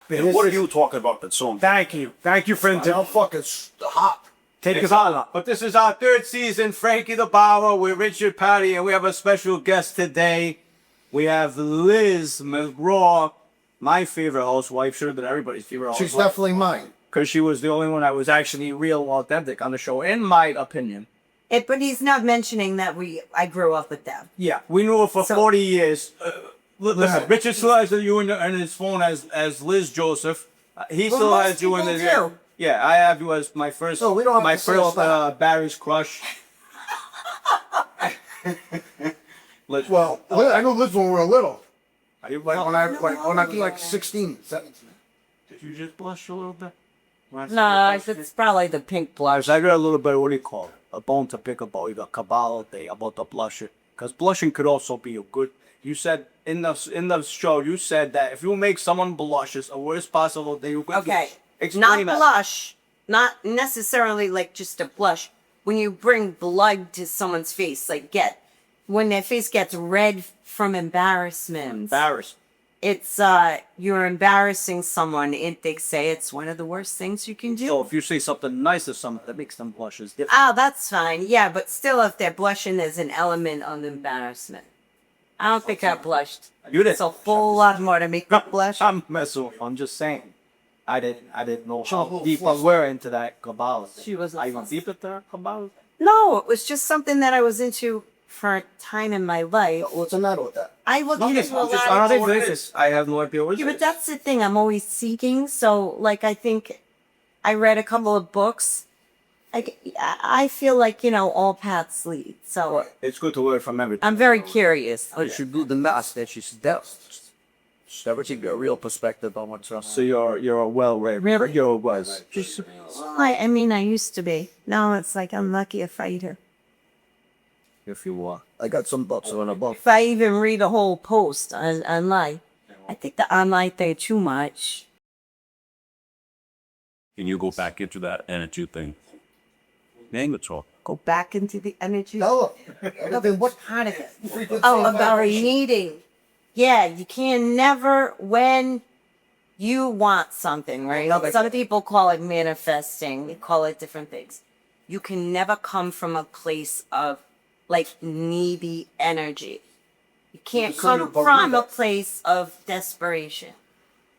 What are you talking about that song? Thank you for How fucking hot. take us on. But this is our third season, Frankie the Barber with Richard Patty, and we have a special guest today. We have Liz McGraw, my favorite housewife. Should have been everybody's favorite housewife. She's definitely mine. Because she was the only one that was actually real authentic on the show, in my opinion. But he's not mentioning that I grew up with them. Yeah, we knew her for 40 years. Listen, Richard still has you in his phone as Liz Joseph. He still most has you in people his. do. Yeah, I have you as my first. No, we don't have my to say all first Barry's crush. Well, I know Liz when we were little. Are you When I was like 16, 17. Did you just blush a little bit? No, it's probably the pink blush. I got a little bit. What do you call it? A bone to pick about. You got cabal day about the blusher, because blushing could also be a good. You said in the show, you said that if you make someone blush, it's the worst possible day you could. Okay, Explain not that. blush, not necessarily like just a blush. When you bring blood to someone's face, when their face gets red from embarrassment. Embarrassed. It's you're embarrassing someone. They say it's one of the worst things you can do. So if you say something nice to someone that makes them blush, is different. Oh, that's fine. Yeah, but still, if they're blushing, there's an element of embarrassment. I don't think I blushed. You did. It's a whole lot more to make me blush. I'm messing with you. I'm just saying. I didn't know how deep we were into that cabal. She was Are you going deep into that cabal? No, it was just something that I was into for a time in my life. What's the matter with that? I looked into a lot I of don't think this. I have no idea what it Yeah, but is. that's the thing. I'm always seeking. So, I think I read a couple of books. I feel like, all paths lead. So It's good to learn from everything. I'm very curious. You should do the math that she's deaf. Never give you a real perspective on what's wrong. So you're a well-read. Really? You was. I mean, I used to be. Now it's like I'm lucky a fighter. If you want. I got some books on a book. If I even read a whole post online, I think the online thing too much. Can you go back into that energy thing? Talk. Go back into the energy. No. No, but what part of it? Oh, about needing. Yeah, you can never, when you want something, right? Some people call it manifesting. They call it different things. You can never come from a place of, needy energy. You can't come from a place of desperation.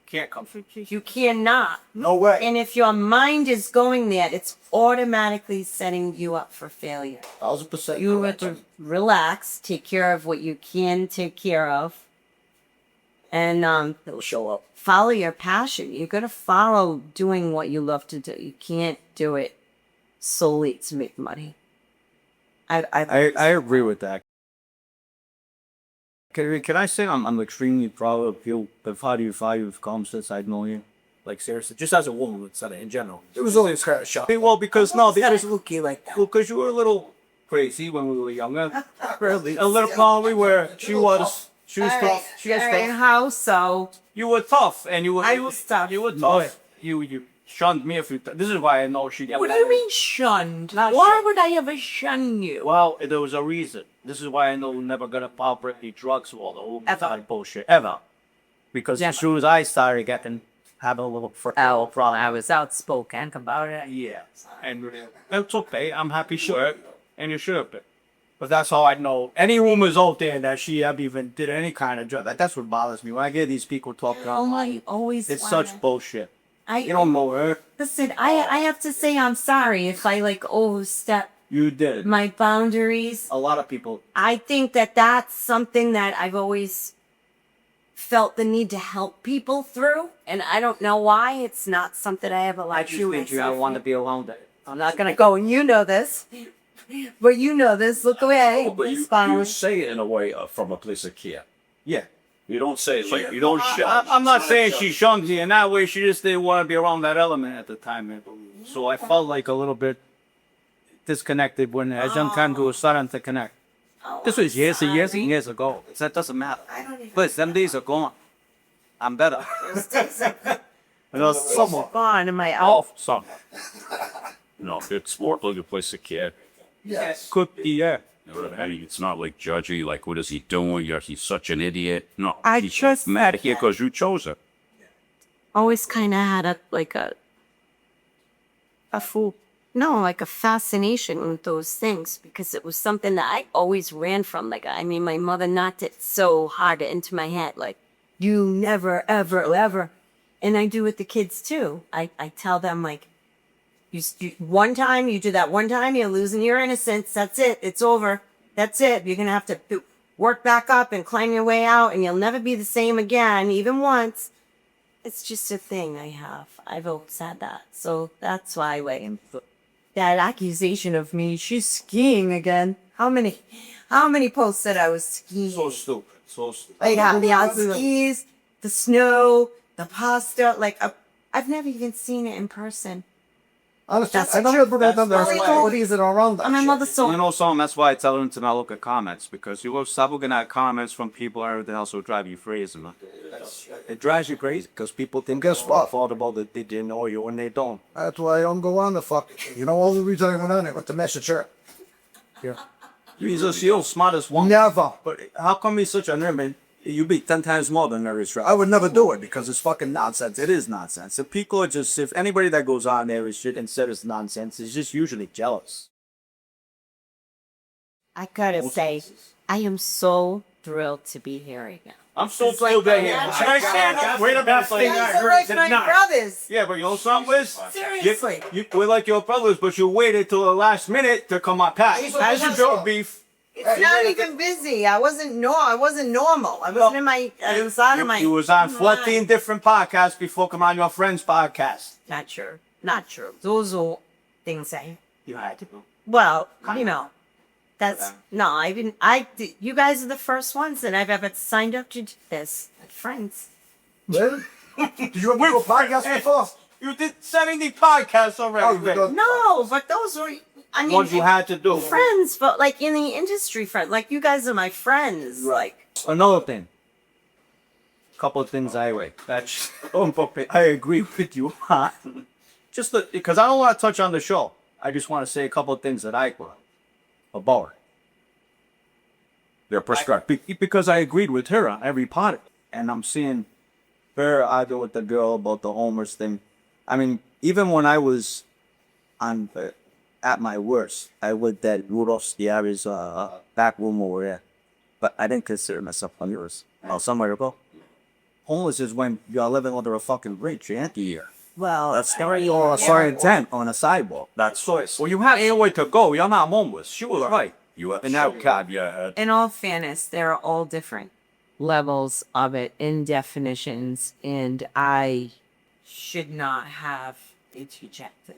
Can't come from You cannot. No way. And if your mind is going there, it's automatically setting you up for failure. 1,000%. You have to relax, take care of what you can take care of, and It'll show up. follow your passion. You got to follow doing what you love to do. You can't do it solely to make money. I agree with that. Can I say I'm extremely proud of you, of how you've come since I've known you? Like, seriously, just as a woman, instead of in general. It was only a kind of shock. Well, because That looky like that. because you were a little crazy when we were younger. Really, a little probably where she was tough. She was tough. How so? You were tough, and you were. I was tough. You were tough. You shunned me a few times. This is why I know she. What do you mean shunned? Not Why shunned. would I ever shun you? Well, there was a reason. This is why I know I'm never gonna pop any drugs or all the whole Ever. bullshit ever. Because as soon as I started having a little problem. I was outspoken about it. Yeah, and it's okay. I'm happy she worked, and you should have been. But that's how I know. Any rumors out there that she ever even did any kind of drug, that's what bothers me. When I hear these people talking, I always it's wanna- such bullshit. I You don't know her. listen. I have to say I'm sorry if I overstep You did. my boundaries. A lot of people. I think that that's something that I've always felt the need to help people through, and I don't know why. It's not something I ever I like just think you want to be around it. I'm not gonna go, and you know this. But you know this. Look away. But It's you fine. say it in a way from a place of care. Yeah. You don't say it like you don't I'm not saying she shunned you in that way. She just didn't want to be around that element at the time. Man. So I felt like a little bit disconnected when as young time to starting to connect. This was years and years and years ago. That doesn't matter. But them days are gone. I'm better. You know, someone. Gone in my Oh, some. No, it's more like a place of care. Yes. Could be, yeah. You know what I mean? It's not like judgy, like, what is he doing? He's such an idiot. No. I he's just- mad here because you chose her. always kind of had like a fascination with those things because it was something that I always ran from. Like, I mean, my mother knocked it so hard into my head, like, you never, ever, ever. And I do with the kids too. I tell them, like, you one time, you do that one time, you're losing your innocence. That's it. It's over. That's it. You're going to have to work back up and climb your way out, and you'll never be the same again, even once. It's just a thing I have. I've always had that. So that's why, like, that accusation of me, she's skiing again. How many posts said I was skiing? So stupid. So stupid. Like, the on skis, the snow, the pasta. Like, I've never even seen it in person. Honestly, That's I don't ever forget true. that there's That's qualities that are around that. And my shit. mother's so You know, something, that's why I tell them to not look at comments, because you will stop looking at comments from people and everything else will drive you crazy, man. It drives you crazy because people think Guess what? thought about that they didn't know you when they don't. That's why I don't go on the fuck. You know all the reason I went on it with the message here. He's just the smartest one. Never. But how come he's such a nerd, man? You be 10 times more than nervous, right? I would never do it because it's fucking nonsense. It is nonsense. If people are just, if anybody that goes on there is shit and said it's nonsense, is just usually jealous. I gotta say, I am so thrilled to be here again. I'm so It's like thrilled that my here. natural Can I stand up? Wait a minute. You guys are like my brothers. Yeah, but you know something, Liz? Seriously. We're like your brothers, but you waited till the last minute to come on past. As you do, beef. It's not even busy. I wasn't normal. I wasn't in my. I was out of my. You was on mind. 14 different podcasts before come on your friend's podcast. Not true. Not true. Those are things You had to. Well, you know, that's no. I didn't. You guys are the first ones that I've ever signed up to do this. Friends. Really? Did you ever do a podcast before? You did 70 podcasts already. Oh, Vic. No, but those were. I mean, Ones you had to do. friends, but like in the industry, friend. Like you guys are my friends. Like Another thing. Couple of things I like. That's I agree with you. Just because I don't want to touch on the show. I just want to say a couple of things that I like about her. Their perspective. Because I agreed with her on every part of it. And I'm seeing her argue with the girl about the homeless thing. I mean, even when I was on at my worst, I lived at Rudolph Sciarri's back room over there. But I didn't consider myself homeless. Well, somewhere to go. Homeless is when you're living under a fucking bridge, you year. well, That's for intent on a sidewalk. That's choice. Well, you have anywhere to go. You're not homeless. She was right. You have an outcast. Yeah. in all fairness, there are all different levels of it in definitions, and I should not have interjected.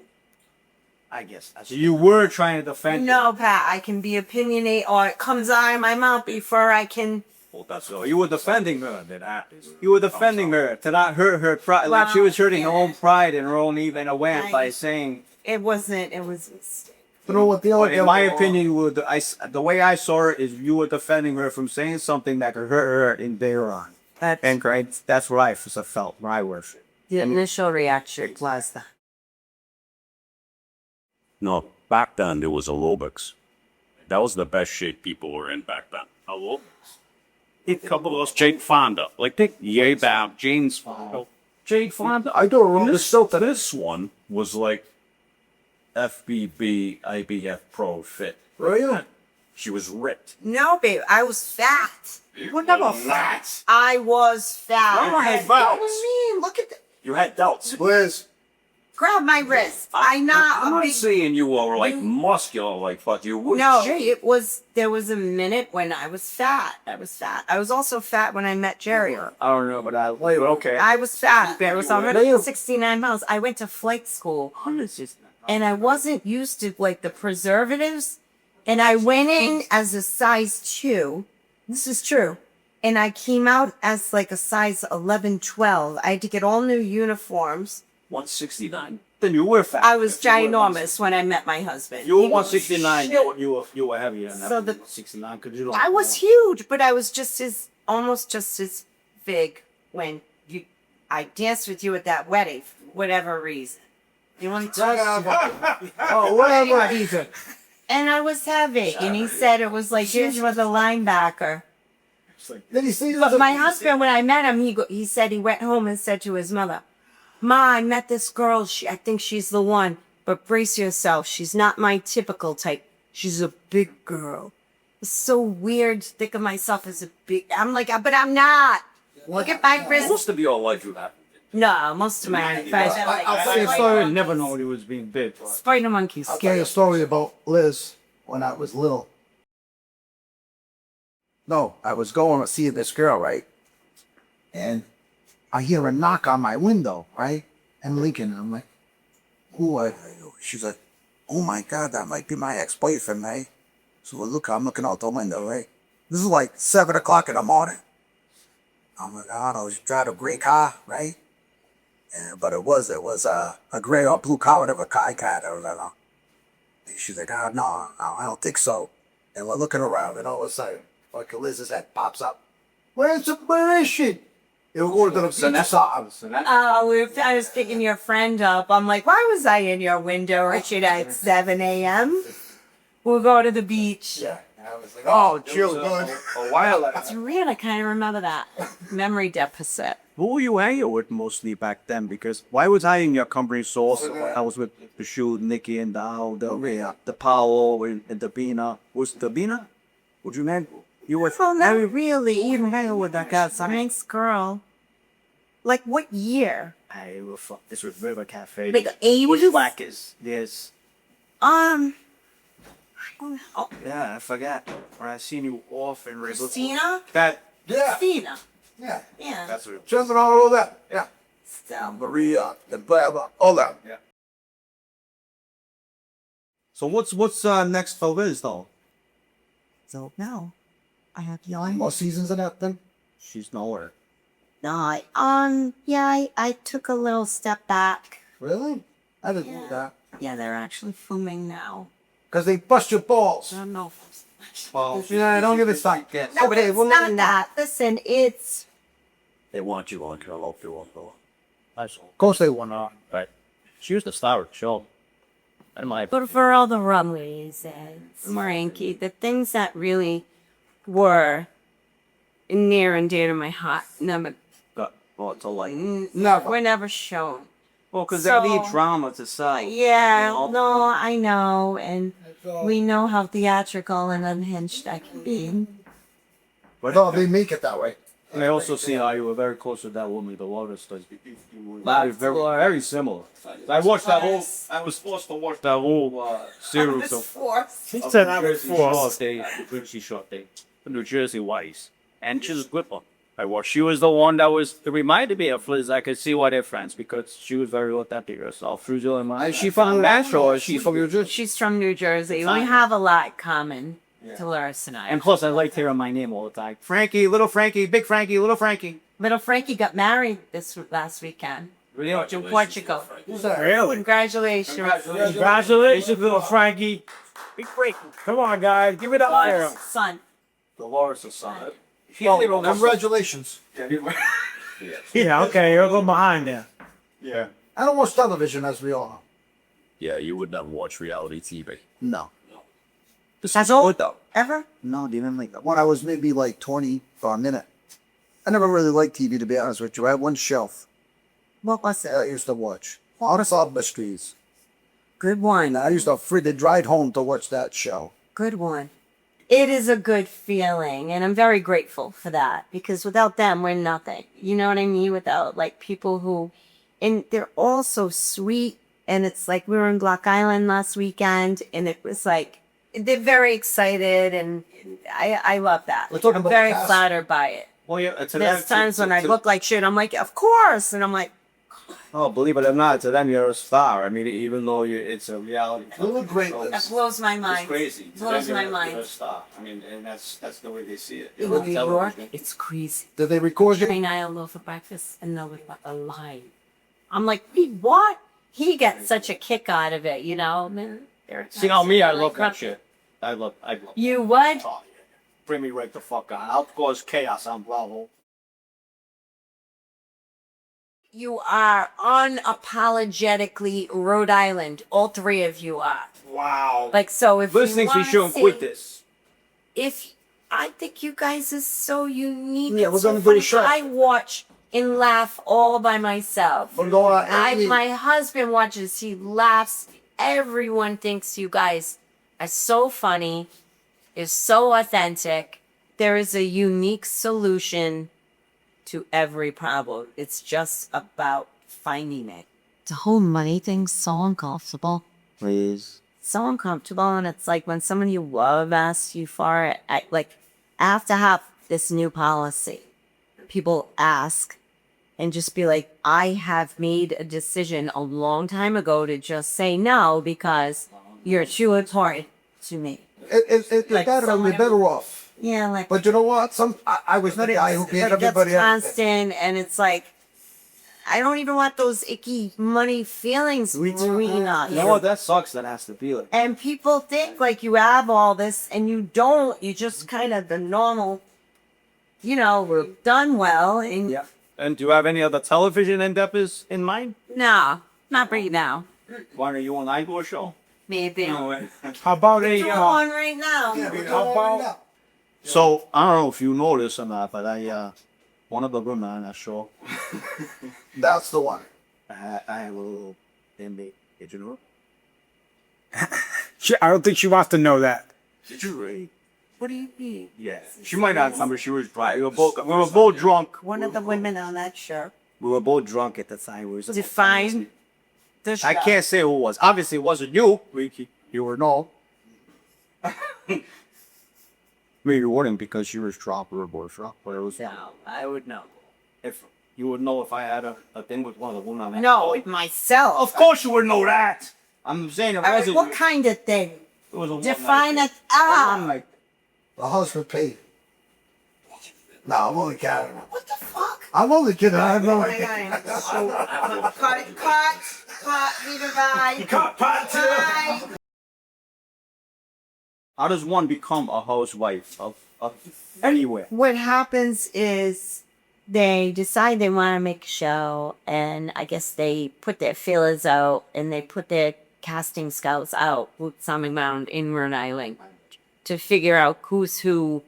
I guess that's you were trying to defend. No, Pat, I can be opinionated, or it comes out of my mouth before I can. Well, that's all. You were defending her. You were defending her to not hurt her pride. Like she was hurting her own pride and her own even awareness by saying. It wasn't. It was a mistake. You know what the other In my opinion, the way I saw her is you were defending her from saying something that could hurt her in there on. And that's what I felt. My worship. The initial reaction was that. No, back then there was aerobics. That was the best shape people were in back then. Aerobics. A couple of those Jade Fonda. Like take Yay Bab, James Fonda. Jade Fonda. I do remember This one was like FBB IBF Pro Fit. Really? She was ripped. No, babe, I was fat. You were never fat. I was fat. I had What doubts. do you mean? Look at the. You had doubts. Liz. Grab my wrist. I'm I'm a not big. saying you were like muscular like fuck you. Were No, shape. it was. There was a minute when I was fat. I was fat. I was also fat when I met Jerry. I don't know, but okay. I was fat. I was 169 pounds. I went to flight school, and I wasn't used to like the preservatives. And I went in as a size 2. This is true. And I came out as like a size 11, 12. I had to get all new uniforms. 169. Then you were fat. I was ginormous when I met my husband. You were He was 169. huge. You were heavier than So that. the- 69. Could you? I was huge, but I was almost just as big when I danced with you at that wedding for whatever reason. You want to? Oh, whatever reason. And I was heavy, and he said it was like you were the linebacker. Did he see But my husband, when I met him, he said he went home and said to his mother, Ma, I met this girl. I think she's the one. But brace yourself. She's not my typical type. She's a big girl. It's so weird to think of myself as a big. I'm like, but I'm not. Look at my wrist. Most of your life you have. No, most of my friends are like, I'll say I never know he was being bit. spider monkeys. I'll tell you a story about Liz when I was little. No, I was going to see this girl, right? And I hear a knock on my window, right? And Lincoln, I'm like, who are you? She's like, oh my God, that might be my ex-boyfriend, right? So look, I'm looking out the window, right? This is like 7 o'clock in the morning. I'm like, I don't know, she drive a gray car, right? But it was a gray or blue car, whatever car I got, or whatever. And she's like, oh, no, I don't think so. And we're looking around, and all of a sudden, like Liz's head pops up. Where is she? And we're going to the beach. I was picking your friend up. I'm like, why was I in your window, Richard, at 7 a.m.? We'll go to the beach. Yeah. And I was like, oh, chill, good. A while ago. It's weird. I kind of remember that. Memory deficit. Who were you hanging with mostly back then? Because why was I in your company source? I was with the Shoe, Nikki, and the Paolo, and Dabina. Was Dabina? Would you name? You were. Well, not really. Even hanging with that guy. Thanks, girl. Like what year? I will fuck this with River Cafe. Like 80s? Slackers. Yes. Oh, Yeah, I forgot. When I seen you off in River. Christina? That. Yeah. Christina. Yeah. Yeah. That's what. Just all that. Yeah. So, Maria, the blah, blah, all that. Yeah. So what's next for Liz though? so no. I have no idea. More seasons of that then? She's nowhere. No, yeah, I took a little step back. Really? I didn't know that. Yeah, they're actually filming now. Because they bust your balls. I don't know. Well, Yeah, don't give it time. No, but it's not that. Listen, it's They want you on Carlo if you want to. Of course they want to. but she was the star of the show. And my but for all the rumblies and Frankie, the things that really were near and dear to my heart, never well, it's a like. Never. were never shown. Well, because So- they need drama to sell. Yeah, You know? no, I know, and we know how theatrical and unhinged I can be. No, they make it that way. And I also see how you were very close with that woman, the Lotus does. Very, very similar. I watched that whole. I was forced to watch that whole series of. forced. Said I was forced. When she shot the New Jersey Wise, and she's a good one. I watched. She was the one that was. It reminded me of Liz. I could see why they're friends because she was very authentic herself. Is she from Nashville or is she from New Jersey? She's from New Jersey. We have a lot in common to Larissa and I. And plus, I liked hearing my name all the time. Frankie, little Frankie, big Frankie, little Frankie. Little Frankie got married this last weekend Really? in Portugal. Who's that? Really? Congratulations. Congratulations, little Frankie. Big Frankie. Come on, guys. Give it up there. Son. Dolores' son. Congratulations. Yeah, okay. You'll go behind there. Yeah. I don't watch television, as we all know. Yeah, you would never watch reality TV. No. That's all? Ever? No, even like when I was maybe like 20 for a minute. I never really liked TV, to be honest with you. I had one shelf What was that I it? used to watch. Unsolved Mysteries. Good one. And I used to freaking drive home to watch that show. Good one. It is a good feeling, and I'm very grateful for that because without them, we're nothing. You know what I mean? Without like people who, and they're all so sweet. And it's like we were in Block Island last weekend, and it was like they're very excited, and I love that. We're talking I'm about very the past. flattered by it. Well, yeah, There's times when I look like shit. I'm like, of course, and I'm like, Oh, believe it or not, to them you're a star. I mean, even though it's a reality. You look great, show, Liz. that blows my mind. It's crazy. To Blows them, my you're mind. a star. I mean, and that's the way they see it. In On New York, television. it's crazy. Did they record you? Train I for breakfast and they'll be alive. I'm like, wait, what? He gets such a kick out of it, you know? Man, See how me, I love that shit. I love. You what? Oh, yeah. Bring me right the fuck on. I'll cause chaos on Bravo. You are unapologetically Rhode Island. All three of you are. Wow. Like, so if Liz you thinks we wanna shouldn't see- quit this. If I think you guys are so unique. Yeah, and we're so gonna do a funny. show. I watch and laugh all by myself. My husband watches, he laughs. Everyone thinks you guys are so funny, is so authentic. There is a unique solution to every problem. It's just about finding it. The whole money thing's so uncomfortable. Please. So uncomfortable, and it's like when someone you love asks you for it. I have to have this new policy. People ask and just be like, I have made a decision a long time ago to just say no because you're too important to me. It's better, we're better off. Yeah, like, But you know what? I was the guy who gave everybody that's everything. constant, and it's like, I don't even want those icky money feelings between us. You know what? That sucks. That has to be like. And people think like you have all this, and you don't. You just kind of the normal, we're done well. And Yeah. And do you have any other television endeavors in mind? no, not right now. Why don't you want I go show? Maybe. How about a? Go on right now. So I don't know if you know this or not, but one of the women on that show, That's the one. I have a little NBA. Did you know? I don't think she wants to know that. Did you really? What do you mean? Yeah. She might not remember. She was dry. We were both drunk. One of the women on that show. We were both drunk at the time. Define the show. I can't say who it was. Obviously, it wasn't you, Ricky. You were no. Maybe you wouldn't because she was drunk. We were both drunk. But it was. No, I would know. If you would know if I had a thing with one of the women. No, with myself. Of course you would know that. I'm saying if All it right, wasn't. what kind of thing? It was a one Define night it. thing. One night. The husband paid. No, I'm only kidding. What the fuck? I'm only kidding. I'm Oh only my kidding. God. Cut, leave it by. Bye. How does one become a housewife of anywhere? What happens is they decide they want to make a show, and I guess they put their feelers out and they put their casting scouts out, boots on the ground in Rhode Island, to figure out who's who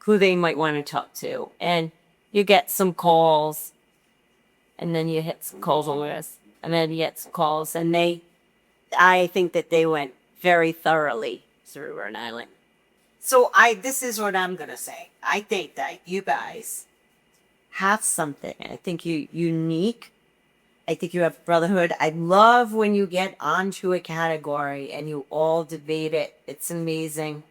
they might want to talk to. And you get some calls, and then you hit some calls over this, and then you get some calls, and I think that they went very thoroughly through Rhode Island. So this is what I'm gonna say. I think that you guys have something. I think you unique. I think you have brotherhood. I love when you get onto a category and you all debate it. It's amazing.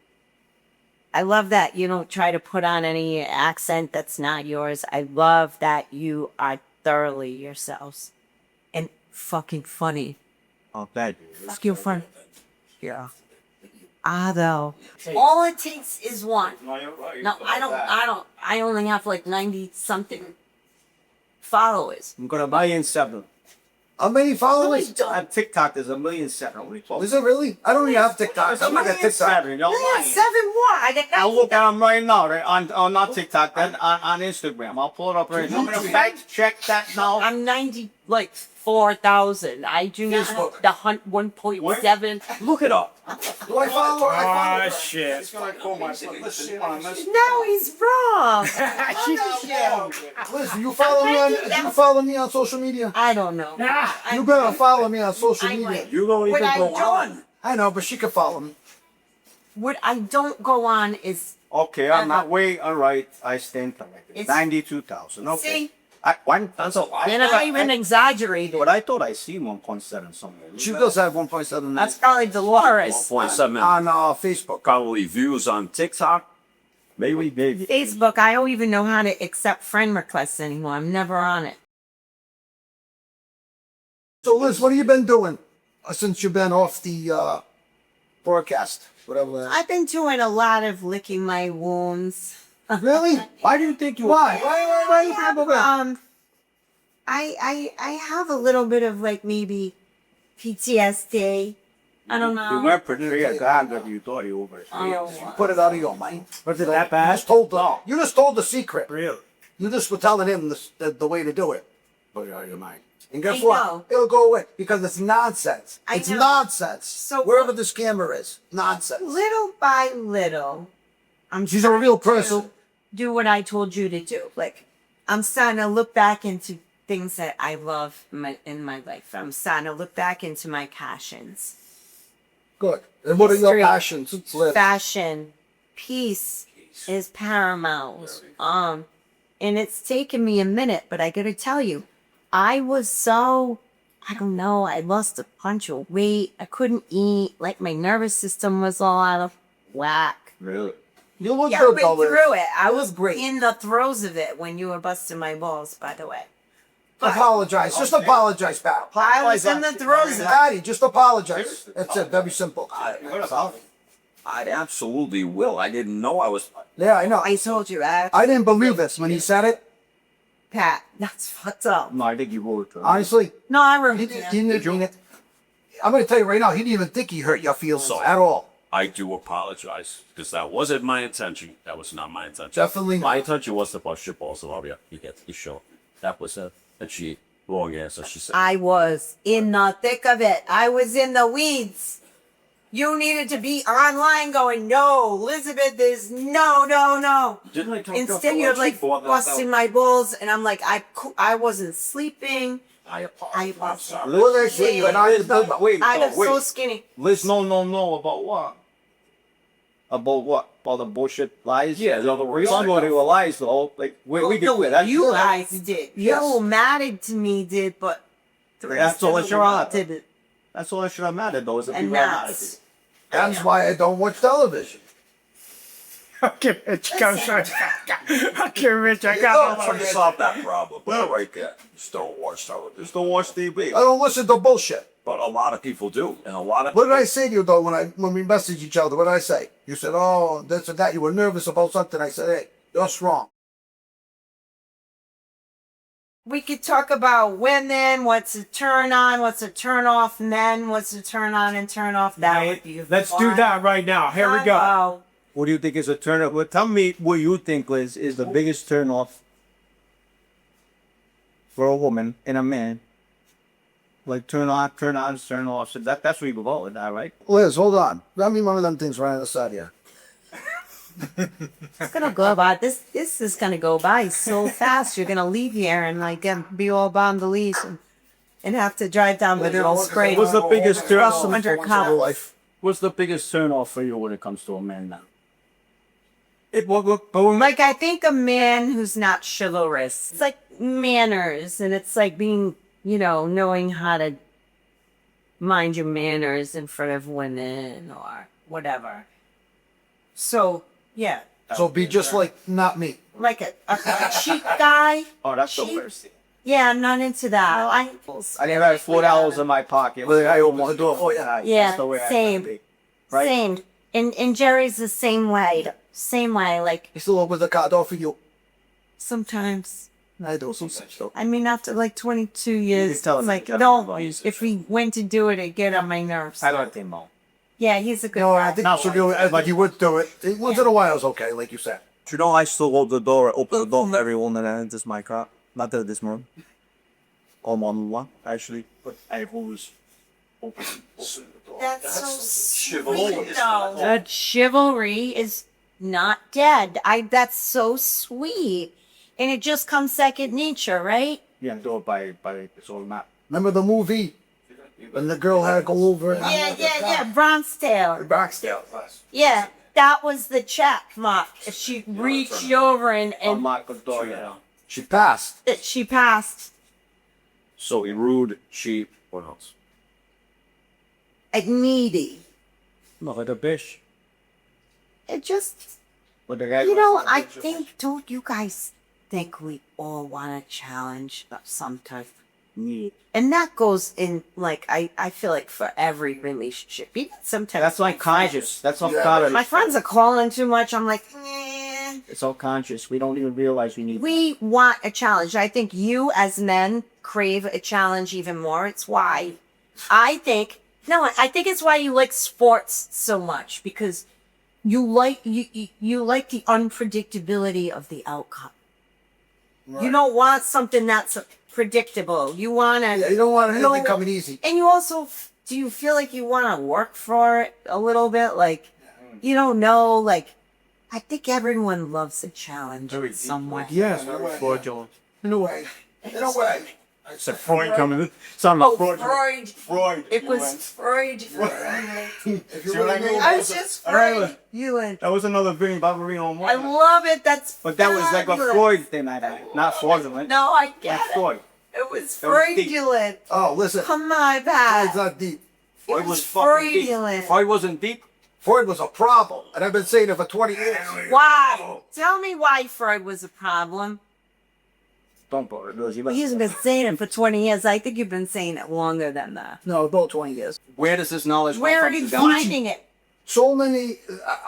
I love that you don't try to put on any accent that's not yours. I love that you are thoroughly yourselves and fucking funny. Oh, that. Fuck you funny. Yeah. Though. All it takes is one. No, you're right. No, I only have like 90 something followers. I'm gonna buy in 7. How many followers? On TikTok, there's 1,000,007. What are you talking Is it really? I don't even have TikTok. I'm not gonna TikTok. 7. You're Yeah, lying. 7 more. I got I'll look at them right now, right? On not TikTok, then on Instagram. I'll pull it up right now. I'm gonna fact check that now. I'm 90, like 4,000. I do the 1.7. Look it up. Do I follow? Oh, shit. It's gonna call my listen. No, he's wrong. Listen, you follow me on? You follow me on social media? I don't know. You better follow me on social I media. might. You don't What even I go don't, on. I know, but she can follow me. what I don't go on is Okay, I'm not way alright. I stand corrected. It's- 92,000. Okay. See? That's a lot. and I even exaggerated. But I thought I seen 1.7 somewhere. She does have 1.7 That's probably Dolores. 1.7 on Facebook. probably views on TikTok. Maybe. Facebook, I don't even know how to accept friend requests anymore. I'm never on it. So, Liz, what have you been doing since you've been off the broadcast? Whatever. that I've been doing a lot of licking my wounds. is. Really? Why do you think you? Why? Why you think about that? I have a little bit of like maybe PTSD. I don't know. You weren't pretty God that you thought you were. Put it out of your mind. Was it that You bad? just told you just told the secret. Really? You just were telling him the way to do it. Put it out of your mind. And guess I what? know. It'll go away because it's nonsense. I It's know. nonsense. So- wherever this camera is, nonsense. Little by little, I'm She's a real person. do what I told you to do. Like, I'm starting to look back into things that I love in my life. I'm starting to look back into my passions. Good. And what are your History, passions? Liz? Fashion, peace is paramount. And it's taken me a minute, but I gotta tell you, I was so, I don't know, I lost a bunch of weight. I couldn't eat. Like my nervous system was all out of whack. Really? You look Yeah, good, but though, Liz. through it. I was great. in the throes of it when you were busting my balls, by the way. Apologize. Just apologize, pal. I was in the throes of it. Patty, just apologize. That's it. Very simple. I absolutely will. I didn't know I was. Yeah, I know. I told you, Pat. I didn't believe this when he said it. Pat, that's fucked up. No, I think you wrote it. Honestly, No, I he remember. didn't mean it. I'm going to tell you right now, he didn't even think he hurt your feelings at all. I do apologize because that wasn't my intention. That was not my intention. Definitely My not. intention was to bust your balls. So, yeah, you show. That was it. And she, long answer, she said. I was in the thick of it. I was in the weeds. You needed to be online going, no, Elizabeth is no. Didn't I talk Instead, you're like busting my balls, and I'm like, I wasn't sleeping. I apologize. I I'm sorry. What did I say? You and I was done. Wait, I no, got wait. so skinny. Liz, no. About what? About what? About the bullshit lies? Yeah, the other words. Some of it were lies, though. Like, we could quit. That's, You guys did. Yes. You married to me did, but the That's rest all of that the you're world on. didn't. that's all I should have mattered, though, is the And people that mattered. That's why I don't watch television. Okay, Rich, go, sir. Okay, Rich, I I'm got trying to solve that problem. But right there. Just don't watch television. Just don't watch TV. I don't listen to bullshit. But a lot of people do. And a lot of What did I say to you, though, when we messaged each other? What did I say? You said, oh, this and that. You were nervous about something. I said, hey, you're strong. We could talk about women, what's a turn on, what's a turn off, men, what's a turn on and turn off. That would be Let's do fun. that right now. Here we go. Oh, What do you think is a turn off? Well, tell me what you think, Liz, is the biggest turn off for a woman and a man. Like turn on, turn offs. So that's what you go with that, right? Liz, hold on. Grab me one of them things right on the side here. it's gonna go by. This is gonna go by so fast. You're gonna leave here and like be all bound to leave and have to drive down the little spray. What's the biggest turn off? Under Your cop. life. What's the biggest turn off for you when it comes to a man now? Like I think a man who's not chivalrous. It's like manners, and it's like being, knowing how to mind your manners in front of women or whatever. So yeah, So be just like not me. like a cheap guy. Oh, that's the Cheap. worst. Yeah, I'm not into that. I never had $4 in my pocket. I want to do it. Oh, yeah. That's the way I same. be, right? Same. And Jerry's the same way. Same way. Like He still opens the car door for you. sometimes. I do some such stuff. I mean, after like 22 years, tell him like that. no. If we went to do it, it'd get on my nerves. I don't think so. Yeah, he's a good No, guy. I think like you would do it. Once in a while is okay, like you said. You know, I still hold the door, open the door for everyone that enters my car. Not that this room. All one, actually. But I always open the door. That's so sweet, though. That chivalry is not dead. That's so sweet, and it just comes second nature, right? Yeah, do it by its own map. Remember the movie when the girl had to go over and Yeah. Bronze Tale. Backstale. Yeah, that was the check mark. She reached over and Unlock the door, yeah. She passed. she passed. so rude, cheap. What else? Needy. Look at the bitch. It just, With the guy. I think, don't you guys think we all want a challenge of some type of need? And that goes in, like, I feel like for every relationship. Even sometimes. That's unconscious. That's unconscious. My friends are calling too much. I'm like, eh. It's unconscious. We don't even realize we need. We want a challenge. I think you as men crave a challenge even more. It's why I think it's why you like sports so much, because you like you like the unpredictability of the outcome. Right. You don't want something that's predictable. You want to. Yeah, you don't want anything coming easy. And you also, do you feel like you want to work for it a little bit? Like, you don't know, like, I think everyone loves a challenge in some way. Yes, fraudulent. In a way. In a way. It's a Freud coming in. Son Oh, of Freud. Freud. It was Freud. I was just Freud. You and That was another thing about Marie on I love it. That's But that was like a fabulous. Freud thing, I think. Not fraudulent. No, I get That's it. Freud. It was That was deep. fraudulent. Oh, listen. Come on, It's back. not deep. It Freud was fucking deep. fraudulent. Freud wasn't deep. Freud was a problem, and I've been saying it for 20 years. Why? Tell me why Freud was a problem. Don't bother. Well, he's been saying it for 20 years. I think you've been saying it longer than that. No, about 20 years. Where does this knowledge Where are come you from? finding it? So many,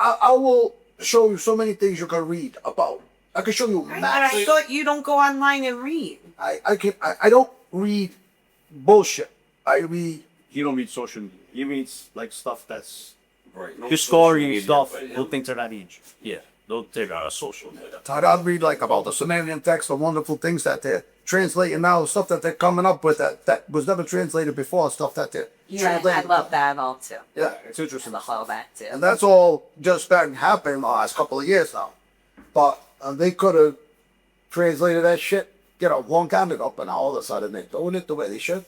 I will show you so many things you can read about. I can show you But maps. I thought you don't go online and read. I don't read bullshit. I read, You don't read social media. You read like stuff that's Right. No history social stuff. media, Little things of that age. Yeah. Don't take out a social media. I'll read like about the Sumerian text, the wonderful things that they're translating now, stuff that they're coming up with that was never translated before, stuff that they're Yeah, I translating. love that all too. Yeah. It's interesting. I love that too. And that's all just been happening the last couple of years now. But they could have translated that shit, a long time ago, but now all of a sudden they're doing it the way they should.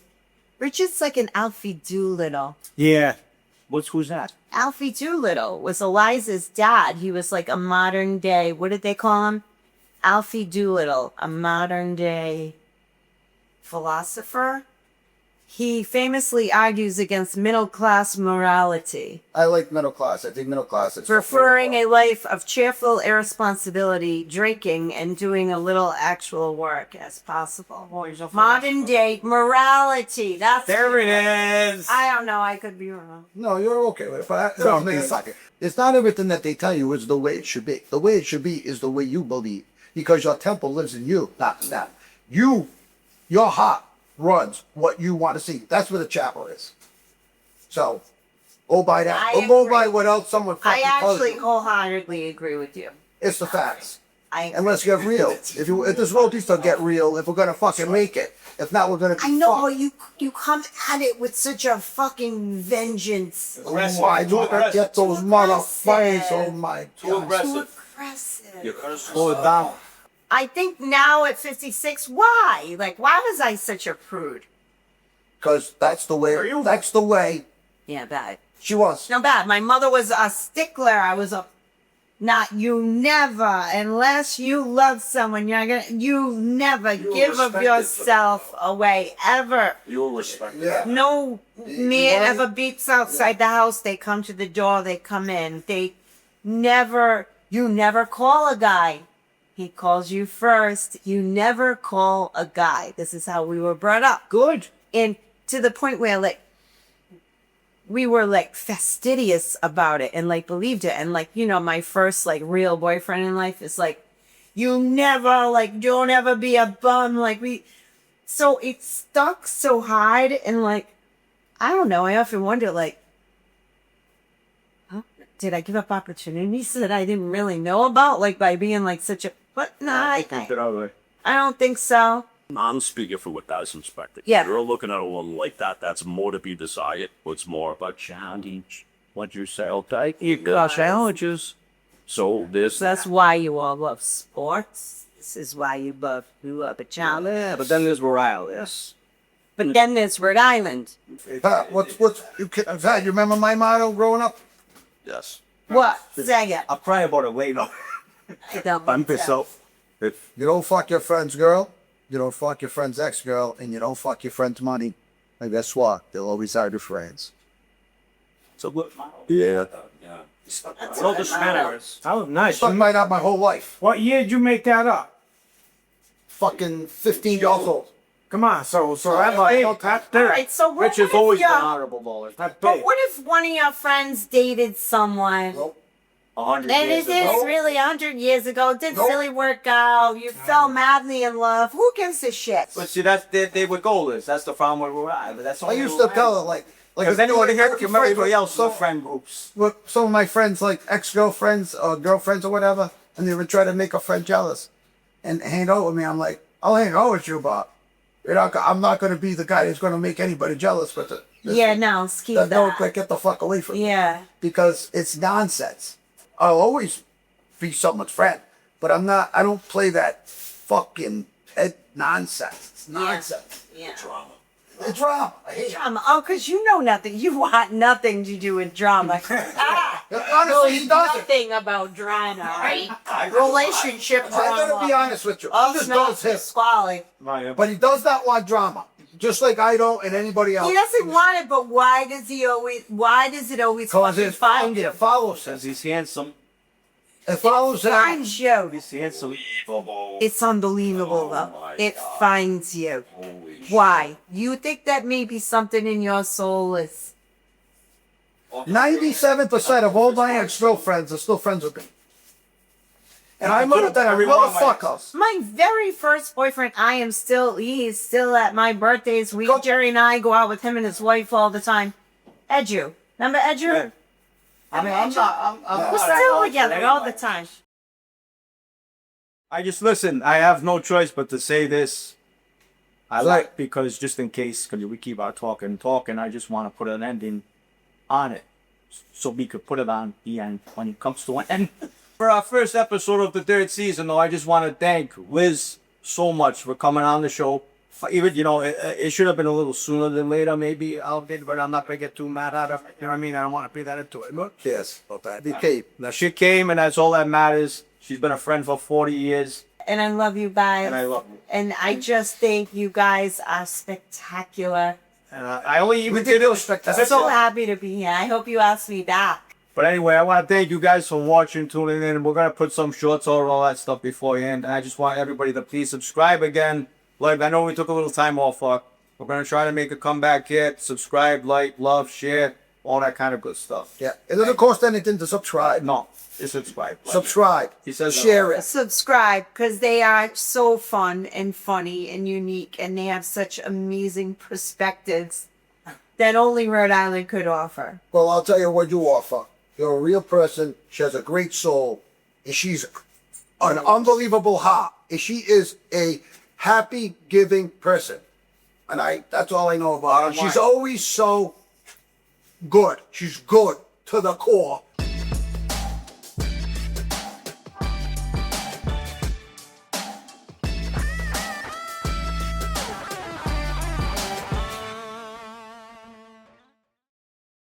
Richard's like an Alfie Doolittle. Yeah. Who's that? Alfie Doolittle was Eliza's dad. He was like a modern day, what did they call him? Alfie Doolittle, a modern day philosopher. He famously argues against middle class morality, I like middle class. I think middle class is preferring a life of cheerful irresponsibility, drinking, and doing a little actual work as possible. Modern day morality. That's There it is. I don't know. I could be wrong. No, you're okay with it, but it doesn't make sense. It's not everything that they tell you is the way it should be. The way it should be is the way you believe, because your temple lives in you, not in that. Your heart runs what you want to see. That's where the chapel is. So, go by that. I Don't go agree. by what else someone I fucking tells actually you. wholeheartedly agree with you. It's the facts. And let's get real. If this world needs to get real, if we're gonna fucking make it. If not, we're gonna be I know fucked. you come at it with such a fucking vengeance. Oh my, look at get those motherfuckers. Oh my Too god. aggressive. Aggressive. Slow it down. I think now at 56, why? Like, why was I such a prude? Because that's the way Yeah, bad. she was. No, bad. My mother was a stickler. I was a you never, unless you love someone, you never give of respect it. yourself away, ever. You'll respect it. Yeah. No man ever beeps outside the house. They come to the door. They come in. You never call a guy. He calls you first. You never call a guy. This is how we were brought up. Good. And to the point where like, we were like fastidious about it and like believed it. And like, my first like real boyfriend in life is like, you never like, don't ever be a bum. So it stuck so hard. And like, I don't know. I often wonder like, did I give up opportunities that I didn't really know about? Like by being like such a, but no, I don't think so. I'm speaking for what that's inspected. Yeah. You're looking at a woman like that. That's more to be desired. What's more about challenge? What you say, okay? You got challenges. So this. That's why you all love sports. This is why you love a challenge. Yeah, but then there's morale. Yes. But then there's Rhode Island. Pat, Pat, you remember my motto growing up? Yes. What? Say it. I'll cry about it later. I'm pissed off. You don't fuck your friend's girl, you don't fuck your friend's ex-girl, and you don't fuck your friend's money. And guess what? They'll always are your friends. So good. Yeah. No, this matters. That was nice. Fuck mine out my whole life. What year did you make that up? Fucking 15 years old. Come on, so that's like, that's All there. right, so what Rich has if always you- been honorable baller. That's But big. what if one of your friends dated someone? Nope. 100 And years it is ago. really 100 years ago. It didn't Nope. really work out. You fell madly in love. Who gives a shit? But see, that's they were goalless. That's the problem where we're at. But that's I used to tell her, like Because anyone here I can was marry friends anybody with else. No friend groups. with some of my friends, like ex-girlfriends or girlfriends or whatever, and they would try to make a friend jealous and hang out with me. I'm like, I'll hang out with you, but I'm not going to be the guy that's going to make anybody jealous with it. Yeah, no, keep That that. like, get the fuck away from me. Yeah. Because it's nonsense. I'll always be someone's friend. But I'm not. I don't play that fucking nonsense. It's nonsense. Yeah. The drama. I hate it. Drama. Oh, because you know nothing. You want nothing to do with drama. Honestly, he doesn't. Nothing about drama, right? Relationship I gotta be drama. honest with you. Oh, He just no, does him. squally. But he does not want drama. Just like I don't and anybody else. He doesn't want it, but why does he always? Why does it always Because fucking find him? it follows him. Because he's handsome. It follows him. Finds you. He's handsome. It's unbelievable, though. It finds you. Why? You think that maybe something in your soul is 97% of all my ex-girlfriends are still friends with me. And I'm gonna tell you, motherfuckers. my very first boyfriend. He is still at my birthdays. Jerry and I go out with him and his wife all the time. Edu. Remember Edu? Yeah. I mean, I'm We're still together all the time. I just listen. I have no choice but to say this. I like because just in case, because we keep our talking. I just want to put an ending on it, so we could put it on the end when it comes to an end. For our first episode of the third season, though, I just want to thank Liz so much for coming on the show. Even it should have been a little sooner than later, maybe. But I'm not gonna get too mad at her. You know what I mean? I don't want to put that into it. But Yes, about that. They came. now she came, and that's all that matters. She's been a friend for 40 years, And I love you guys. and I love her. And I just think you guys are spectacular. And I only even We did did it. respect that. I'm so happy to be here. I hope you ask me back. But anyway, I want to thank you guys for watching, tuning in. We're gonna put some shorts or all that stuff beforehand. And I just want everybody to please subscribe again. Like, I know we took a little time off. We're gonna try to make a comeback here. Subscribe, like, love, share, all that kind of good stuff. Yeah, it doesn't cost anything to subscribe. No, just subscribe. Subscribe. He says Share it. Subscribe because they are so fun and funny and unique, and they have such amazing perspectives that only Rhode Island could offer. Well, I'll tell you what you offer. You're a real person. She has a great soul. And she's an unbelievable heart. And she is a happy, giving person. And that's all I know about her. She's always so good. She's good to the core.